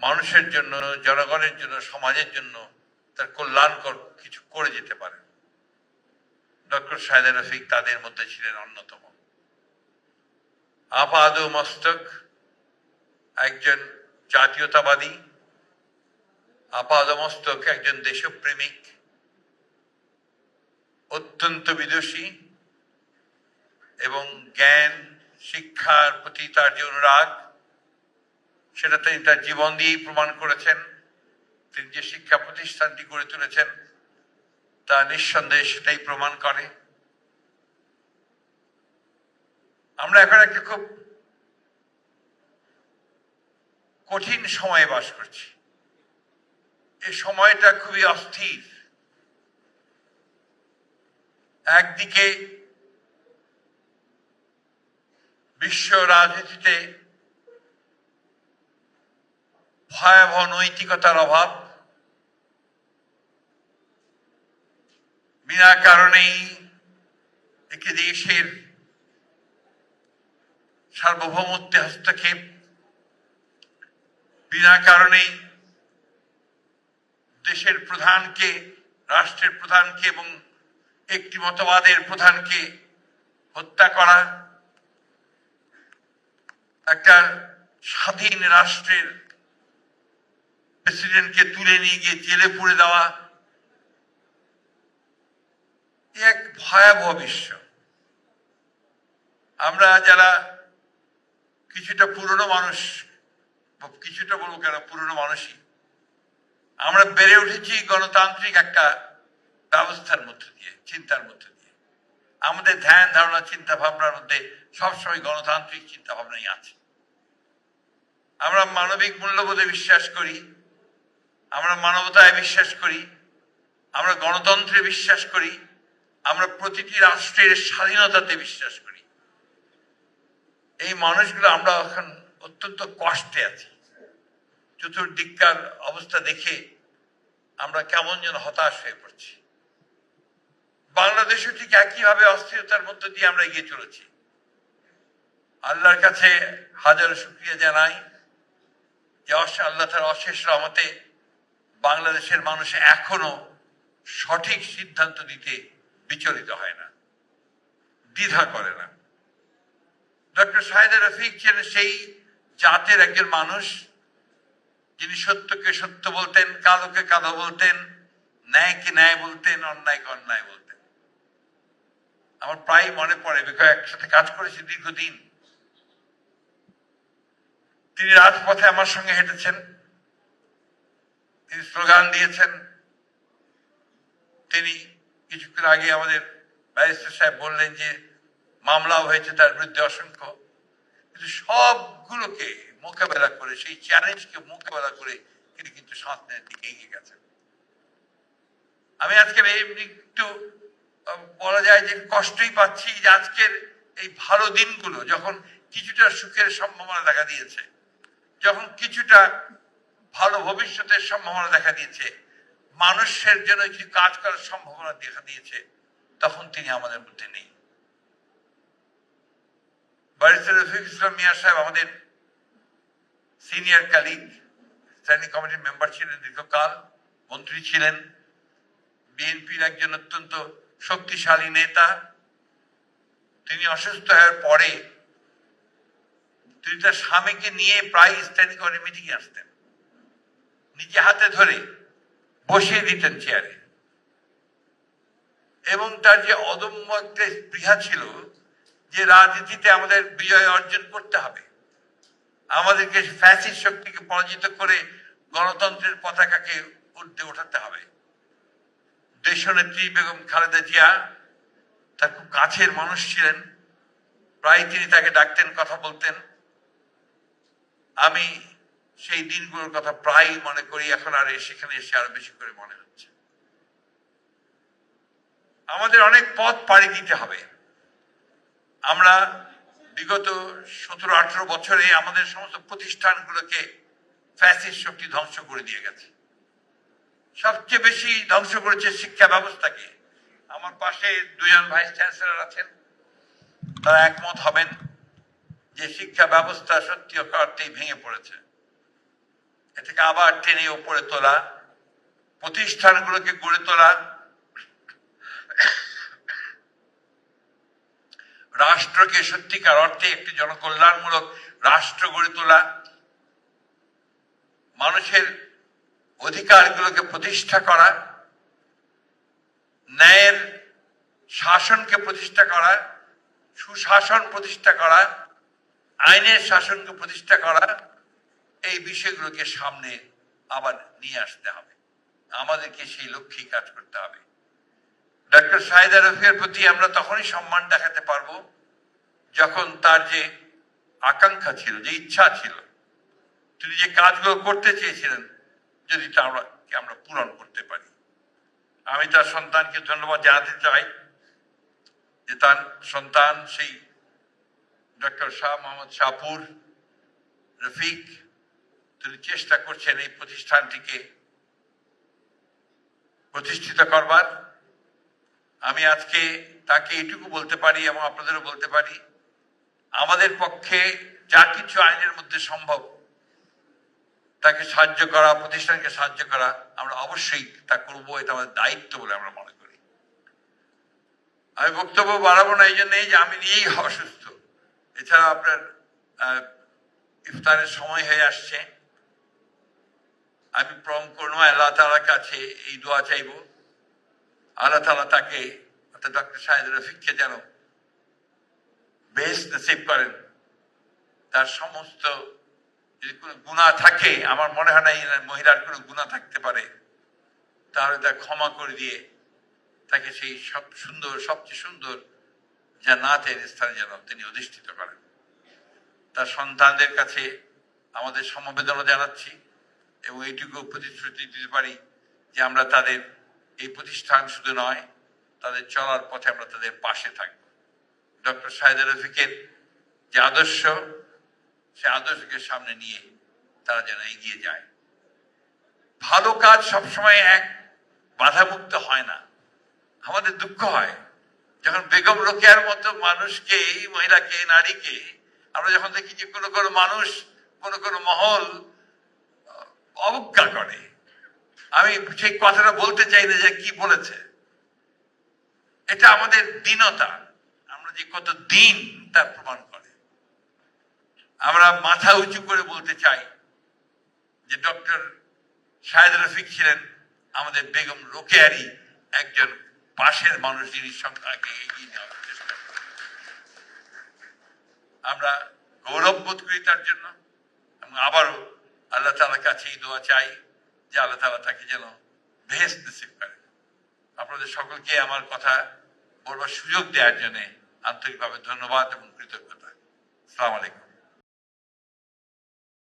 মানুষের জন্য, জনগণের জন্য, সমাজের জন্য তার কল্যাণকর কিছু করে যেতে পারেন। ডক্টর সাইদা রফিক তাদের মধ্যে ছিলেন অন্যতম। আপাদ মস্তক একজন জাতীয়তাবাদী, আপাদ মস্তক একজন দেশপ্রেমিক, অত্যন্ত বিদুষী এবং জ্ঞান শিক্ষার প্রতি তার যে অনুরাগ সেটা তিনি তার জীবন দিয়েই প্রমাণ করেছেন। তিনি যে শিক্ষা প্রতিষ্ঠানটি গড়ে তুলেছেন তা নিঃসন্দেহে সেটাই প্রমাণ করে। আমরা এখন একটা খুব কঠিন সময়ে বাস করছি। এই সময়টা খুবই অস্থির। একদিকে বিশ্ব রাজনীতিতে ভয়াবহ নৈতিকতার অভাব, বিনা কারণেই একটি দেশের সার্বভৌমত্বে হস্তক্ষেপ, বিনা কারণেই দেশের প্রধানকে, রাষ্ট্রের প্রধানকে এবং একটি মতবাদের প্রধানকে হত্যা করা, একটা স্বাধীন রাষ্ট্রের প্রেসিডেন্টকে তুলে নিয়ে গিয়ে জেলে পুরে দেওয়া, এক ভয়াবহ বিশ্ব। আমরা যারা কিছুটা পুরনো মানুষ, কিছুটা বলবো কেন, পুরনো মানুষই, আমরা বেড়ে উঠেছি গণতান্ত্রিক একটা ব্যবস্থার মধ্যে দিয়ে, চিন্তার মধ্যে দিয়ে। আমাদের ধ্যান ধারণা চিন্তা ভাবনার মধ্যে সবসময় গণতান্ত্রিক চিন্তা ভাবনাই আছে। আমরা মানবিক মূল্যবোধে বিশ্বাস করি, আমরা মানবতায় বিশ্বাস করি, আমরা গণতন্ত্রে বিশ্বাস করি, আমরা প্রতিটি রাষ্ট্রের স্বাধীনতাতে বিশ্বাস করি। এই মানুষগুলো আমরা এখন অত্যন্ত কষ্টে আছি। চতুর্দিককার অবস্থা দেখে আমরা কেমন যেন হতাশ হয়ে পড়ছি। বাংলাদেশও ঠিক একইভাবে অস্থিরতার মধ্য দিয়ে আমরা এগিয়ে চলেছি। আল্লাহর কাছে হাজারো শুকরিয়া জানাই যে আল্লাহ তার অশেষ রহমতে বাংলাদেশের মানুষ এখনো সঠিক সিদ্ধান্ত দিতে বিচলিত হয় না, দ্বিধা করে না। ডক্টর সাইদা রফিক ছিলেন সেই জাতের একজন মানুষ যিনি সত্যকে সত্য বলতেন, কালোকে কালো বলতেন, ন্যায়কে ন্যায় বলতেন, অন্যায়কে অন্যায় বলতেন। আমার প্রায় মনে পড়ে, বিকজ একসাথে কাজ করেছি দীর্ঘদিন। তিনি রাজপথে আমার সঙ্গে হেঁটেছেন, তিনি স্লোগান দিয়েছেন। তিনি কিছুক্ষণ আগে আমাদের ব্যারিস্টার সাহেব বললেন যে মামলাও হয়েছে তার বিরুদ্ধে অসংখ্য, কিন্তু সবগুলোকে মোকাবেলা করে, সেই চ্যালেঞ্জকে মোকাবেলা করে তিনি কিন্তু সামনের দিকে এগিয়ে গেছেন। আমি আজকে একটু বলা যায় যে কষ্টই পাচ্ছি যে আজকের এই ভালো দিনগুলো যখন কিছুটা সুখের সম্ভাবনা দেখা দিয়েছে, যখন কিছুটা ভালো ভবিষ্যতের সম্ভাবনা দেখা দিয়েছে, মানুষের জন্য কিছু কাজ করার সম্ভাবনা দেখা দিয়েছে, তখন তিনি আমাদের মধ্যে নেই। ব্যারিস্টার রফিক ইসলাম মিয়া সাহেব আমাদের সিনিয়র কালিগ, স্ট্যান্ডিং কমিটির মেম্বার ছিলেন দীর্ঘকাল, মন্ত্রী ছিলেন, বিএনপির একজন অত্যন্ত শক্তিশালী নেতা। তিনি অসুস্থ হওয়ার পরে তিনি তার স্বামীকে নিয়ে প্রায় স্ট্যান্ডিং কমিটি মিটিংয়ে আসতেন, নিজে হাতে ধরে বসিয়ে দিতেন চেয়ারে, এবং তার যে অদম্য একটা স্পৃহা ছিল যে রাজনীতিতে আমাদের বিজয় অর্জন করতে হবে, আমাদেরকে ফ্যাসিস্ট শক্তিকে পরাজিত করে গণতন্ত্রের পতাকাকে ঊর্ধ্বে ওঠাতে হবে। দেশনেত্রী বেগম খালেদা জিয়া তার খুব কাছের মানুষ ছিলেন, প্রায় তিনি তাকে ডাকতেন, কথা বলতেন। আমি সেই দিনগুলোর কথা প্রায় মনে করি, এখন আর সেখানে এসে আরো বেশি করে মনে হচ্ছে। আমাদের অনেক পথ পাড়ি দিতে হবে। আমরা বিগত 17-18 বছরে আমাদের সমস্ত প্রতিষ্ঠানগুলোকে ফ্যাসিস্ট শক্তি ধ্বংস করে দিয়ে গেছে। সবচেয়ে বেশি ধ্বংস করেছে শিক্ষা ব্যবস্থাকে। আমার পাশে দুজন ভাইস চ্যান্সেলর আছেন, তারা একমত হবেন যে শিক্ষা ব্যবস্থা সত্যি অর্থেই ভেঙে পড়েছে। এটাকে আবার টেনে উপরে তোলা, প্রতিষ্ঠানগুলোকে গড়ে তোলা, রাষ্ট্রকে সত্যিকার অর্থে একটি জনকল্যাণমূলক রাষ্ট্র গড়ে তোলা, মানুষের অধিকারগুলোকে প্রতিষ্ঠা করা, ন্যায়ের শাসনকে প্রতিষ্ঠা করা, সুশাসন প্রতিষ্ঠা করা, আইনের শাসনকে প্রতিষ্ঠা করা, এই বিষয়গুলোকে সামনে আবার নিয়ে আসতে হবে। আমাদেরকে সেই লক্ষ্যেই কাজ করতে হবে। ডক্টর সাইদা রফিকের প্রতি আমরা তখনই সম্মান দেখাতে পারবো যখন তার যে আকাঙ্ক্ষা ছিল, যে ইচ্ছা ছিল, তিনি যে কাজগুলো করতে চেয়েছিলেন, যদি তা আমরা পূরণ করতে পারি। আমি তার সন্তানকে ধন্যবাদ জানাতে চাই যে তার সন্তান সেই ডক্টর শাহ মোহাম্মদ শাহপুর রফিক, তিনি চেষ্টা করছেন এই প্রতিষ্ঠানটিকে প্রতিষ্ঠিত করবার। আমি আজকে তাকে এটুকু বলতে পারি এবং আপনাদেরও বলতে পারি, আমাদের পক্ষে যা কিছু আইনের মধ্যে সম্ভব তাকে সাহায্য করা, প্রতিষ্ঠানকে সাহায্য করা, আমরা অবশ্যই তা করবো। এটা আমাদের দায়িত্ব বলে আমরা মনে করি। আমি বক্তব্য বাড়াবো না এই জন্যই যে আমি নিয়েই অসুস্থ। এছাড়া আপনার ইফতারের সময় হয়ে আসছে। আমি পরম করুণাময় আল্লাহ তাআলার কাছে এই দোয়া চাইব, আল্লাহ তাআলা তাকে অর্থাৎ ডক্টর সাইদা রফিককে যেন বেহেশত নসিব করেন। তার সমস্ত যদি কোনো গুনাহ থাকে, আমার মনে হয় না এই মহিলার কোনো গুনাহ থাকতে পারে, তাহলে তা ক্ষমা করে দিয়ে তাকে সেই সবচেয়ে সুন্দর জান্নাতের স্থানে যেন তিনি অধিষ্ঠিত করেন। তার সন্তানদের কাছে আমাদের সমবেদনা জানাচ্ছি এবং এইটুকু প্রতিশ্রুতি দিতে পারি যে আমরা তাদের এই প্রতিষ্ঠান শুধু নয়, তাদের চলার পথে আমরা তাদের পাশে থাকব। ডক্টর সাইদা রফিকের যে আদর্শ, সে আদর্শকে সামনে নিয়ে তারা যেন এগিয়ে যায়। ভালো কাজ সবসময় এক বাধামুক্ত হয় না। আমাদের দুঃখ হয় যখন বেগম রোকেয়ার মতো মানুষকে, মহিলাকে, নারীকে আমরা যখন দেখি যে কোনো কোনো মানুষ, কোনো কোনো মহল অবজ্ঞা করে। আমি সেই কথাটা বলতে চাই না যে কি বলেছে, এটা আমাদের দীনতা, আমরা যে কত দিন তার প্রমাণ করে। আমরা মাথা উঁচু করে বলতে চাই যে ডক্টর সাইদা রফিক ছিলেন আমাদের বেগম রোকেয়ারই একজন পাশের মানুষ, যিনি সংখ্যাকে এগিয়ে নেওয়ার চেষ্টা করেন। আমরা গৌরব বোধ করি তার জন্য এবং আবারও আল্লাহ তাআলার কাছে এই দোয়া চাই যে আল্লাহ তাআলা তাকে যেন বেহেশত নসিব করেন। আপনাদের সকলকে আমার কথা বলবার সুযোগ দেওয়ার জন্য আন্তরিকভাবে ধন্যবাদ এবং কৃতজ্ঞতা। আসসালামু আলাইকুম।